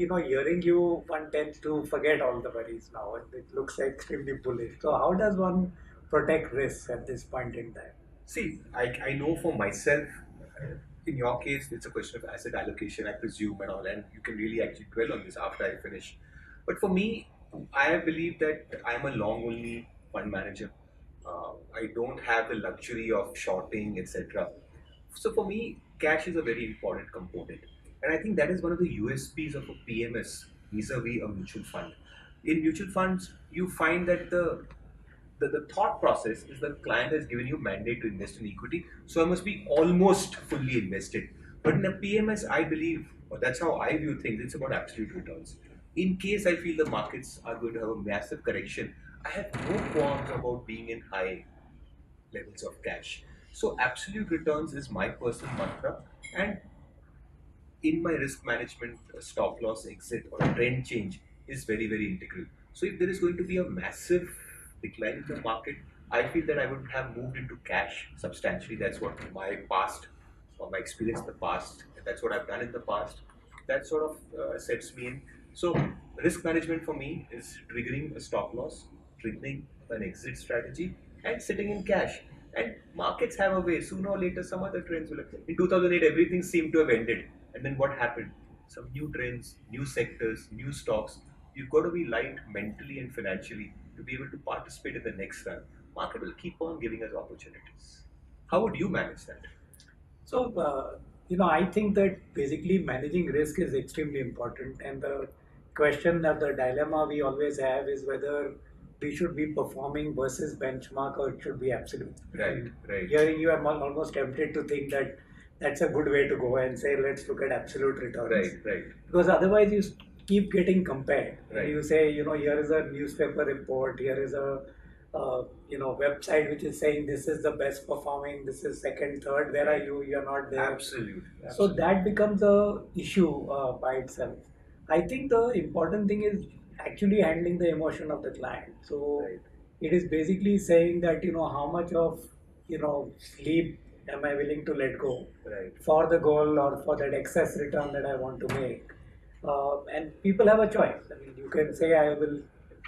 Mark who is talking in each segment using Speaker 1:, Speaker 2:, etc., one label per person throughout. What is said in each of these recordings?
Speaker 1: hearing you, one tends to forget all the worries now, and it looks extremely bullish. So, how does one protect risks at this point in time?
Speaker 2: See, I know for myself, in your case, it's a question of asset allocation, I presume, and all, and you can really actually dwell on this after I finish. But for me, I believe that I'm a long only fund manager. I don't have the luxury of shorting, etc. So for me, cash is a very important component. And I think that is one of the USPs of a PMS vis-a-vis a mutual fund. In mutual funds, you find that the thought process is the client has given you mandate to invest in equity, so I must be almost fully invested. But in a PMS, I believe, or that's how I view things, it's about absolute returns. In case I feel the markets are going to have a massive correction, I have no qualms about being in high levels of cash. So absolute returns is my personal mantra, and in my risk management, stop loss, exit, or a trend change is very, very integral. So if there is going to be a massive decline in the market, I feel that I would have moved into cash substantially. That's what my past or my experience in the past, that's what I've done in the past. That sort of sets me in. So risk management for me is triggering a stop loss, triggering an exit strategy, and sitting in cash. And markets have a way. Sooner or later, some other trends will. In 2008, everything seemed to have ended. And then what happened? Some new trends, new sectors, new stocks. You've got to be light mentally and financially to be able to participate in the next run. Market will keep on giving us opportunities. How would you manage that?
Speaker 1: So, I think that basically managing risk is extremely important. And the question or the dilemma we always have is whether we should be performing versus benchmark or it should be absolute.
Speaker 2: Right,
Speaker 1: And
Speaker 2: right,
Speaker 1: hearing you, I'm almost tempted to think that that's a good way to go and say, let's look at absolute returns.
Speaker 2: right, right,
Speaker 1: Because otherwise, keep getting compared.
Speaker 2: right,
Speaker 1: You say, here is a newspaper report, here is a website which is saying this is the best performing, this is second, third. Where are you? You're not there.
Speaker 2: absolutely,
Speaker 1: So
Speaker 2: absolutely.
Speaker 1: that becomes a issue by itself. I think the important thing is actually handling the emotion of the client. So
Speaker 2: Right,
Speaker 1: it is basically saying that how much of sleep am I willing to let go
Speaker 2: right,
Speaker 1: for the goal or for that excess return that I want to make. And people have a choice. I mean, you can say I will,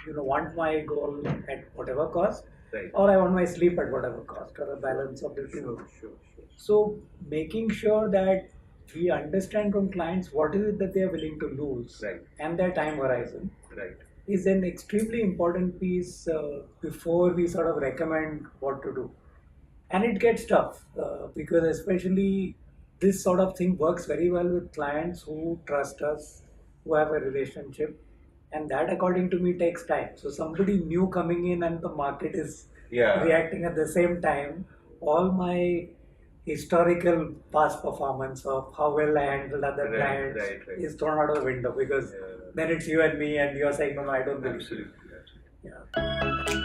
Speaker 1: want my goal at whatever cost,
Speaker 2: right.
Speaker 1: or I want my sleep at whatever cost, or a balance of the two.
Speaker 2: Sure, sure, sure.
Speaker 1: So making sure that we understand from clients what is it that they are willing to lose
Speaker 2: Right,
Speaker 1: and their time horizon
Speaker 2: right,
Speaker 1: is an extremely important piece before we sort of recommend what to do. And it gets tough because especially this sort of thing works very well with clients who trust us, who have a relationship, and that according to me takes time. So somebody new coming in and the market is
Speaker 2: yeah,
Speaker 1: reacting at the same time, all my historical past performance of how well I handled other
Speaker 2: right,
Speaker 1: clients
Speaker 2: right, right.
Speaker 1: is thrown out of the window because
Speaker 2: Yeah,
Speaker 1: then it's you and me and you're saying no, no, I don't believe you.
Speaker 2: absolutely, absolutely.
Speaker 1: Yeah.